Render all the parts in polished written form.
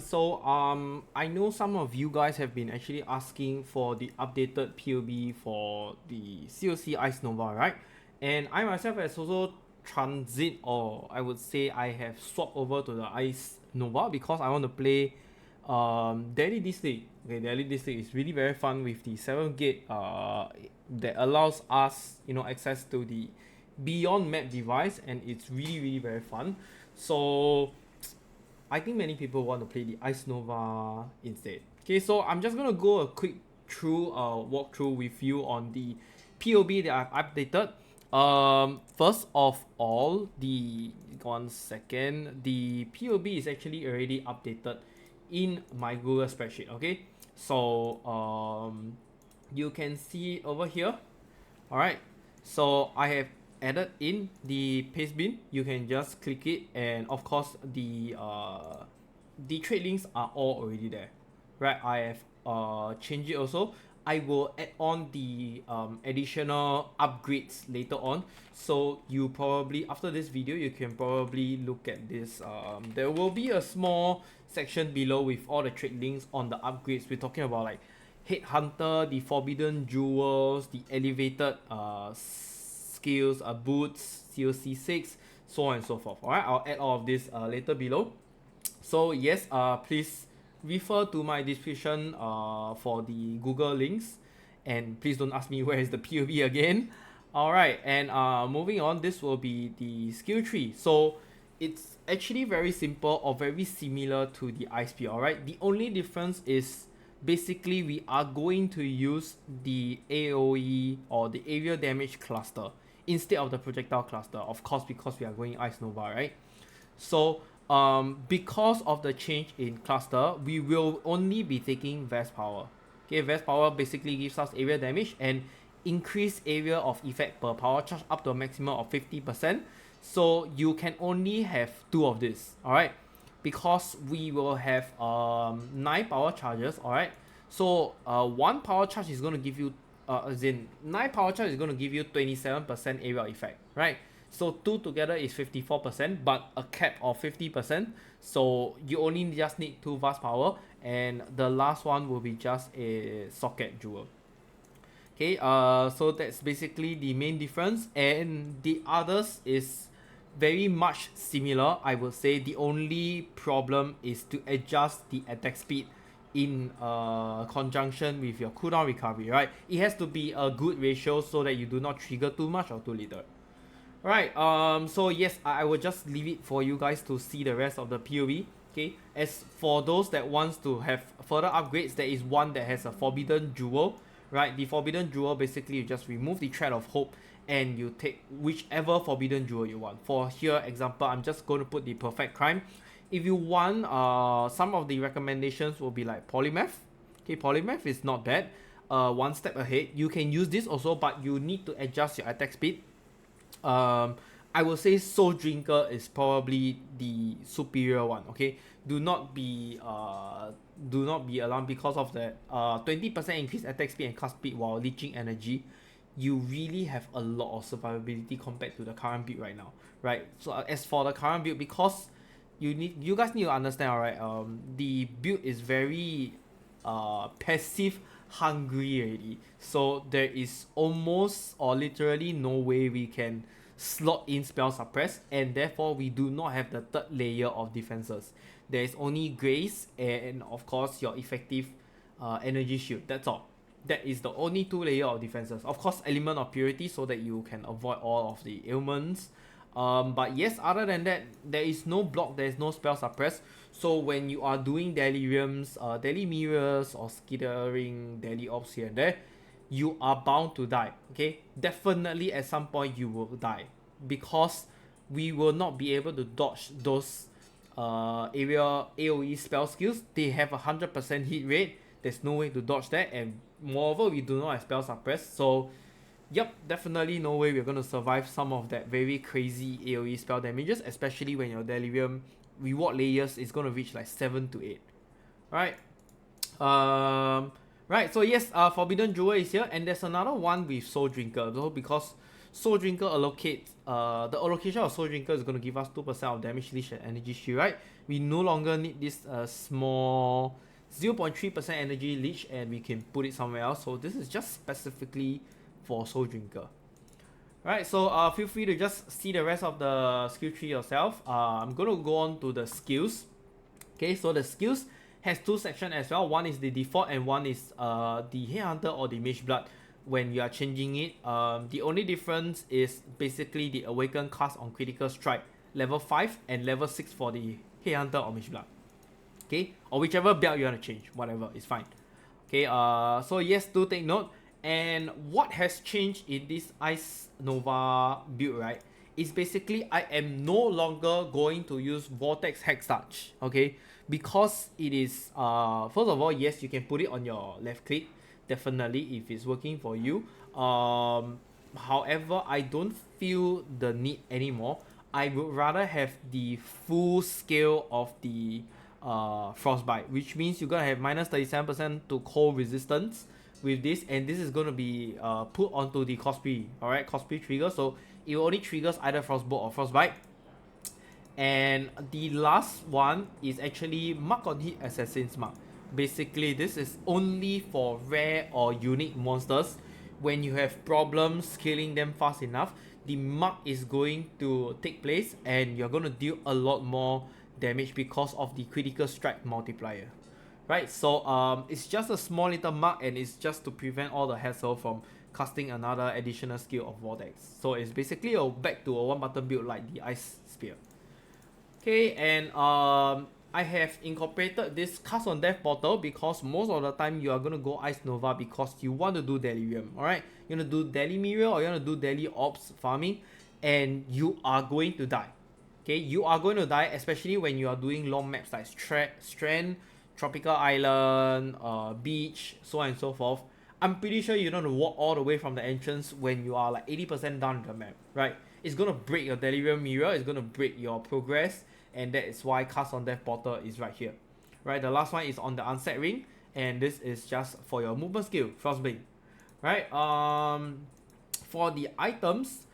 So I know some of you guys have been actually asking for the updated POB for the COC Ice Nova, right? And I myself has also transit, or I would say I have swapped over to the Ice Nova because I want to play Deli this league. Okay, Deli this league is really very fun with the 7 gate that allows us, access to the beyond map device, and it's really very fun. So I think many people want to play the Ice Nova instead. Okay, so I'm just gonna go a quick walkthrough with you on the POB that I've updated. First of all, the POB is actually already updated in my Google spreadsheet. Okay, so you can see over here. All right, so I have added in the paste bin. You can just click it, and of course the trade links are all already there, right? I have changed it also. I will add on the additional upgrades later on, so you probably, after this video, you can probably look at this. There will be a small section below with all the trade links on the upgrades. We're talking about like Headhunter, the Forbidden Jewels, the elevated skills, boots, COC 6, so on and so forth. Alright, I'll add all of this later below. So yes, please refer to my description for the Google links, and please don't ask me where is the POV again. Alright, and moving on, this will be the skill tree. So it's actually very simple or very similar to the ISP. Alright, the only difference is basically we are going to use the AoE or the area damage cluster instead of the projectile cluster, of course, because we are going Ice Nova, right? So because of the change in cluster, we will only be taking Vest Power. Okay, Vest Power basically gives us area damage and increased area of effect per power charge up to a maximum of 50%. So you can only have 2 of this, alright? Because we will have 9 power charges, alright? So 1 power charge is going to give you, 9 power charge is going to give you 27% area effect, right? So 2 together is 54%, but a cap of 50%. So you only just need 2 vast power, and the last one will be just a socket jewel. Okay, so that's basically the main difference, and the others is very much similar. I would say the only problem is to adjust the attack speed in conjunction with your cooldown recovery, right? It has to be a good ratio so that you do not trigger too much or too little. Right, so yes, I will just leave it for you guys to see the rest of the POV. Okay, as for those that wants to have further upgrades, there is one that has a Forbidden Jewel, right? The Forbidden Jewel, basically you just remove the Thread of Hope and you take whichever Forbidden Jewel you want. For here example, I'm just going to put the Perfect Crime. If you want, some of the recommendations will be like Polymath. Okay, Polymath is not bad. One step ahead. You can use this also, but you need to adjust your attack speed. I will say Soul Drinker is probably the superior one. Okay, do not be alarmed because of that 20% increased attack speed and cast speed while leeching energy. You really have a lot of survivability compared to the current build right now, right? So as for the current build, because you guys need to understand, alright, the build is very passive hungry already, so there is almost or literally no way we can slot in spell suppress, and therefore we do not have the third layer of defenses. There is only grace and of course your effective energy shield. That's all. That is the only 2 layer of defenses. Of course, element of purity so that you can avoid all of the ailments. But yes, other than that, there is no block, there is no spell suppress. So when you are doing deliriums, daily mirrors, or skittering daily orbs here and there, you are bound to die. Okay, definitely at some point you will die, because we will not be able to dodge those area AoE spell skills. They have 100% hit rate. There's no way to dodge that, and moreover, we do not have spell suppress. So yep, definitely no way we're going to survive some of that very crazy AoE spell damages, especially when your delirium reward layers is going to reach like 7 to 8. Right. Right, so yes, Forbidden Jewel is here, and there's another one with Soul Drinker though, because Soul Drinker allocates, the allocation of Soul Drinker is going to give us 2% of damage, leash, and energy shield, right? We no longer need this small 0.3% energy leash, and we can put it somewhere else. So this is just specifically for Soul Drinker. Right, so feel free to just see the rest of the skill tree yourself. I'm going to go on to the skills. Okay, so the skills has two sections as well. One is the default and one is the Headhunter or the Mage Blood when you are changing it. The only difference is basically the Awaken cast on Critical Strike level 5 and level 6 for the Headhunter or Mage Blood. Okay, or whichever belt you want to change, whatever, it's fine. Okay, so yes, do take note. And what has changed in this Ice Nova build, right, is basically I am no longer going to use Vortex Hex Touch, okay? Because it is, first of all, yes, you can put it on your left click, definitely, if it's working for you. However, I don't feel the need anymore. I would rather have the full scale of the Frostbite, which means you're gonna have minus 37% to cold resistance with this, and this is going to be put onto the Cosplay, alright, Cosplay trigger, so it only triggers either Frostbolt or Frostbite. And the last one is actually Mark on Hit Assassin's Mark. Basically, this is only for rare or unique monsters. When you have problems killing them fast enough, the mark is going to take place and you're going to deal a lot more damage because of the critical strike multiplier. Right, so it's just a small little mark and it's just to prevent all the hassle from casting another additional skill of Vortex. So it's basically back to a one button build like the Ice Spear. Okay, and I have incorporated this Cast on Death portal because most of the time you are going to go Ice Nova because you want to do Delirium, alright? You want to do Deli Mirror or you want to do Deli Ops farming and you are going to die. Okay, you are going to die, especially when you are doing long maps like Strand, Tropical Island, beach, so on and so forth. I'm pretty sure you don't have to walk all the way from the entrance when you are like 80% done the map, right? It's gonna break your Delirium Mirror, it's gonna break your progress, and that is why Cast on Death Portal is right here. Right, the last one is on the Unset Ring, and this is just for your movement skill, Frostbane. Right, for the items,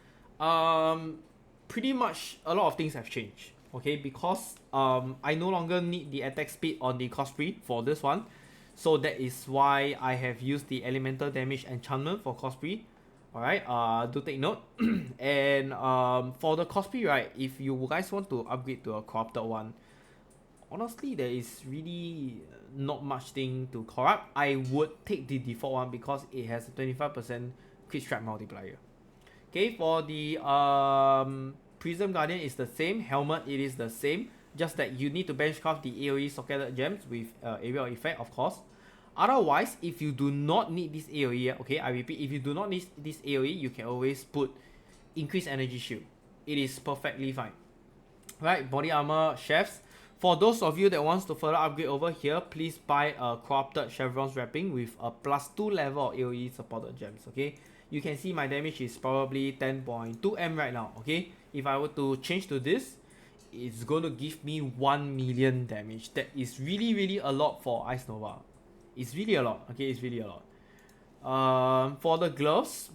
pretty much a lot of things have changed. Okay, because I no longer need the attack speed on the Cosplay for this one. So that is why I have used the elemental damage enchantment for Cosplay. Alright, do take note. And for the Cosplay, right, if you guys want to upgrade to a corrupted one, honestly there is really not much thing to corrupt. I would take the default one because it has a 25% crit strike multiplier. Okay, for the Prism Guardian is the same, helmet it is the same, just that you need to benchcraft the AoE socketed gems with aerial effect, of course. Otherwise, if you do not need this AoE, okay, I repeat, if you do not need this AoE, you can always put increased energy shield. It is perfectly fine. Right, body armor chefs. For those of you that wants to further upgrade over here, please buy a corrupted chevrons wrapping with a +2 level of AoE supported gems, okay? You can see my damage is probably 10.2M right now, okay? If I were to change to this, it's going to give me 1 million damage. That is really a lot for Ice Nova. It's really a lot, okay? It's really a lot. For the gloves,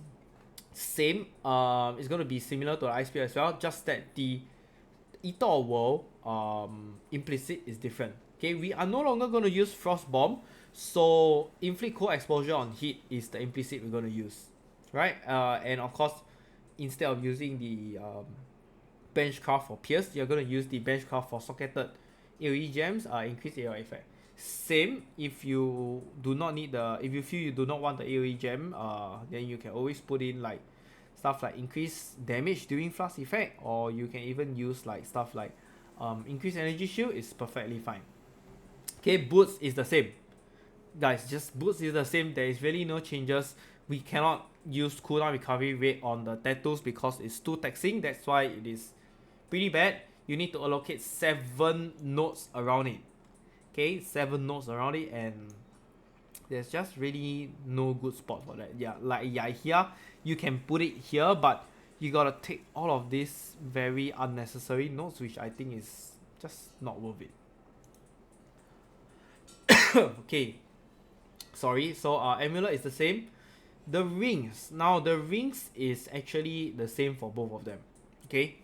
same. It's going to be similar to the Ice Spear as well, just that the Eater of World implicit is different. Okay, we are no longer going to use Frost Bomb, so inflict cold exposure on heat is the implicit we're going to use, right? And of course, instead of using the benchcraft for pierce, you're going to use the benchcraft for socketed AoE gems, increase AoE effect. Same, if you do not need the, if you feel you do not want the AoE gem, then you can always put in like stuff like increase damage during flash effect, or you can even use like stuff like increase energy shield is perfectly fine. Okay, boots is the same, guys. Just boots is the same. There is really no changes. We cannot use cooldown recovery rate on the tattoos because it's too taxing. That's why it is pretty bad. You need to allocate 7 nodes around it. Okay, 7 nodes around it, and there's just really no good spot for that. Yeah, like here you can put it here, but you gotta take all of these very unnecessary nodes, which I think is just not worth it. Okay, sorry. So amulet is the same. The rings. Now the rings is actually the same for both of them. Okay.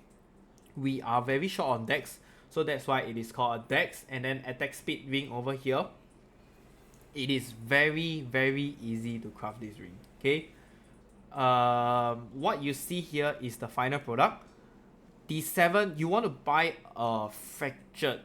We are very short on dex, so that's why it is called a dex. And then attack speed ring over here. It is very easy to craft this ring. Okay. What you see here is the final product. The 7, you want to buy a fractured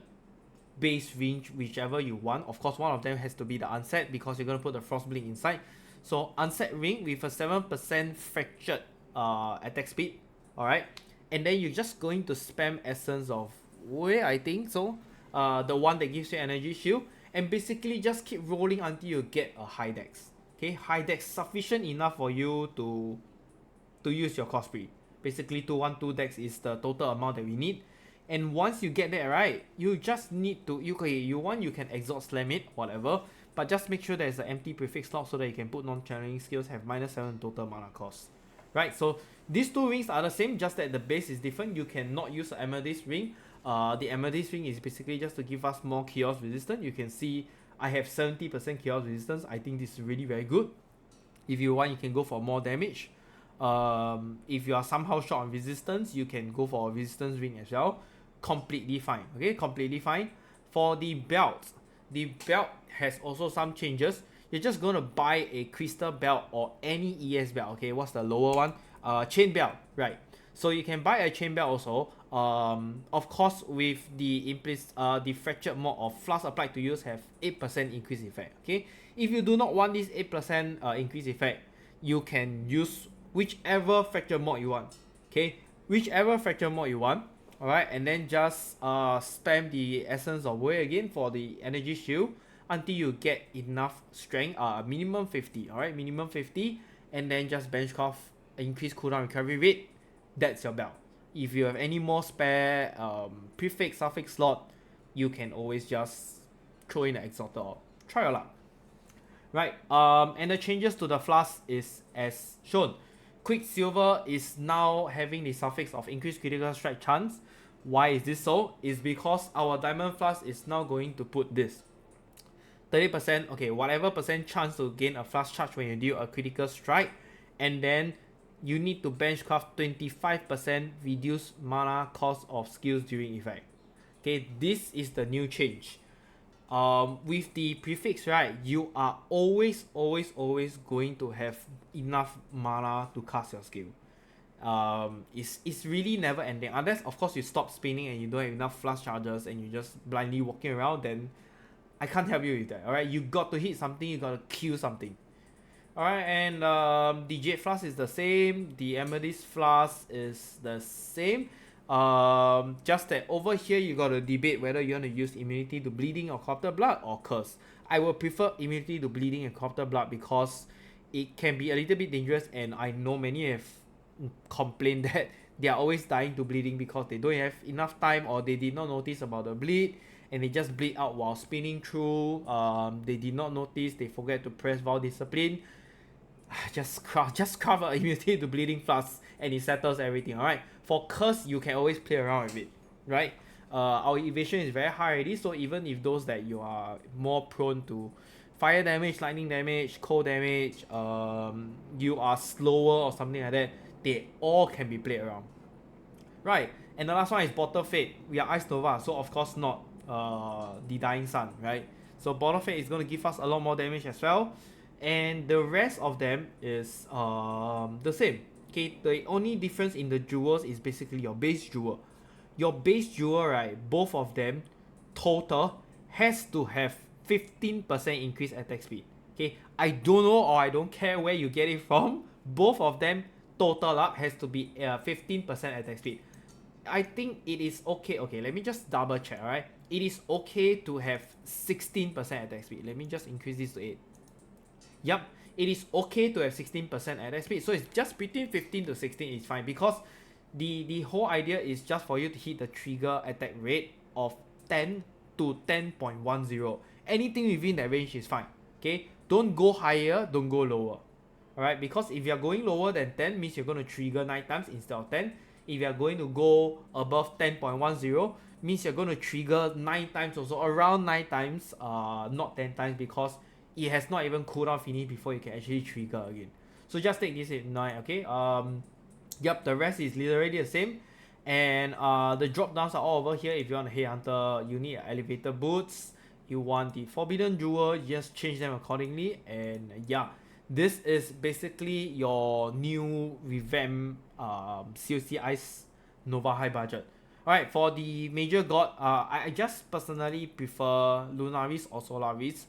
base ring, whichever you want. Of course, one of them has to be the unset because you're going to put the frost blink inside. So unset ring with a 7% fractured attack speed. Alright. And then you're just going to spam Essence of Way, I think so. The one that gives you energy shield. And basically just keep rolling until you get a high dex. Okay, high dex sufficient enough for you to use your cosplay. Basically 212 dex is the total amount that we need. And once you get that right, you just need to, you can exalt slam it, whatever. But just make sure there's an empty prefix slot so that you can put non-channeling skills, have -7 total mana cost. Right, so these two rings are the same, just that the base is different. You cannot use the Amethyst ring. The Amethyst ring is basically just to give us more chaos resistance. You can see I have 70% chaos resistance. I think this is really very good. If you want, you can go for more damage. If you are somehow short on resistance, you can go for a resistance ring as well. Completely fine. Okay, completely fine. For the belt has also some changes. You're just gonna buy a crystal belt or any ES belt. Okay, what's the lower one? Chain belt, right? So you can buy a chain belt also. Of course, with the fractured mod of flask applied to use have 8% increase effect. Okay, if you do not want this 8% increase effect, you can use whichever fractured mod you want. Okay, whichever fractured mod you want. Alright, and then just spam the Essence of Way again for the energy shield until you get enough strength, minimum 50, alright, minimum 50, and then just benchcraft, increase cooldown recovery rate. That's your belt. If you have any more spare prefix, suffix slot, you can always just throw in the Exalter or try your luck. Right, and the changes to the flask is as shown. Quicksilver is now having the suffix of increased critical strike chance. Why is this so? It's because our diamond flask is now going to put this 30%, okay, whatever percent chance to gain a flask charge when you deal a critical strike, and then you need to benchcraft 25% reduced mana cost of skills during effect. Okay, this is the new change. With the prefix, right, you are always going to have enough mana to cast your skill. It's really never ending, unless of course you stop spinning and you don't have enough flash charges and you're just blindly walking around. Then I can't help you with that. Alright, you got to hit something, you got to kill something. Alright, and the Jade Flask is the same, the Amethyst Flask is the same. Just that over here you got to debate whether you want to use immunity to bleeding or corrupted blood or curse. I will prefer immunity to bleeding and corrupted blood because it can be a little bit dangerous, and I know many have complained that they are always dying to bleeding because they don't have enough time, or they did not notice about the bleed and they just bleed out while spinning through. They did not notice, they forget to press Vow Discipline. Just cover immunity to bleeding flask and it settles everything. Alright, for curse you can always play around with it, right? Our evasion is very high already, so even if those that you are more prone to fire damage, lightning damage, cold damage, you are slower or something like that, they all can be played around. Right, and the last one is Bottle Fate. We are Ice Nova, so of course not the Dying Sun, right? So Bottle Fate is going to give us a lot more damage as well. And the rest of them is the same. Okay, the only difference in the jewels is basically your base jewel. Your base jewel, right, both of them total has to have 15% increased attack speed. Okay, I don't know or I don't care where you get it from. Both of them total up has to be 15% attack speed. I think it is okay. Okay, let me just double check, alright? It is okay to have 16% attack speed. Let me just increase this to 8. Yep, it is okay to have 16% attack speed. So it's just between 15 to 16 is fine, because the whole idea is just for you to hit the trigger attack rate of 10 to 10.10. Anything within that range is fine. Okay, don't go higher, don't go lower. Alright, because if you're going lower than 10 means you're going to trigger 9 times instead of 10. If you're going to go above 10.10 means you're going to trigger 9 times also, around 9 times, not 10 times, because it has not even cooldown finished before you can actually trigger again. So just take this in mind, okay? Yep, the rest is literally the same. And the drop downs are all over here. If you want a Headhunter, you need elevator boots. You want the Forbidden Jewel, just change them accordingly. And yeah, this is basically your new revamp COC Ice Nova High Budget. Alright, for the major god, I just personally prefer Lunaris or Solaris,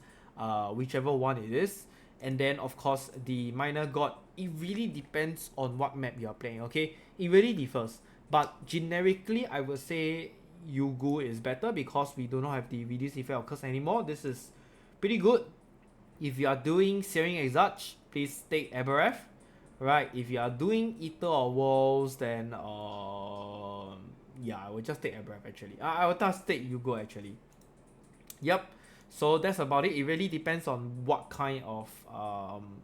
whichever one it is. And then of course the minor god, it really depends on what map you are playing, okay? It really differs. But generically, I would say Yugu is better because we do not have the reduced effect of curse anymore. This is pretty good. If you are doing Searing Exarch, please take Aberrath. Right, if you are doing Eater or Wolves, then yeah, I will just take Aberrath actually. I will just take Yugo actually. Yep. So that's about it. It really depends on what kind of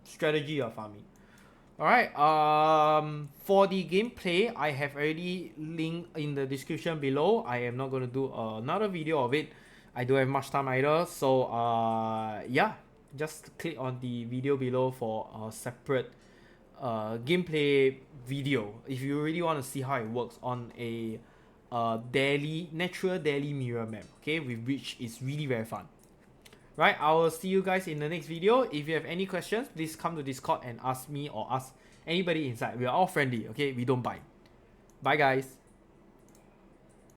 strategy you're farming. Alright, for the gameplay, I have already linked in the description below. I am not going to do another video of it. I don't have much time either. So, yeah, just click on the video below for a separate gameplay video. If you really want to see how it works on a natural Deli mirror map, okay, with which is really very fun. Right, I will see you guys in the next video. If you have any questions, please come to Discord and ask me or ask anybody inside. We are all friendly, okay? We don't bite. Bye, guys.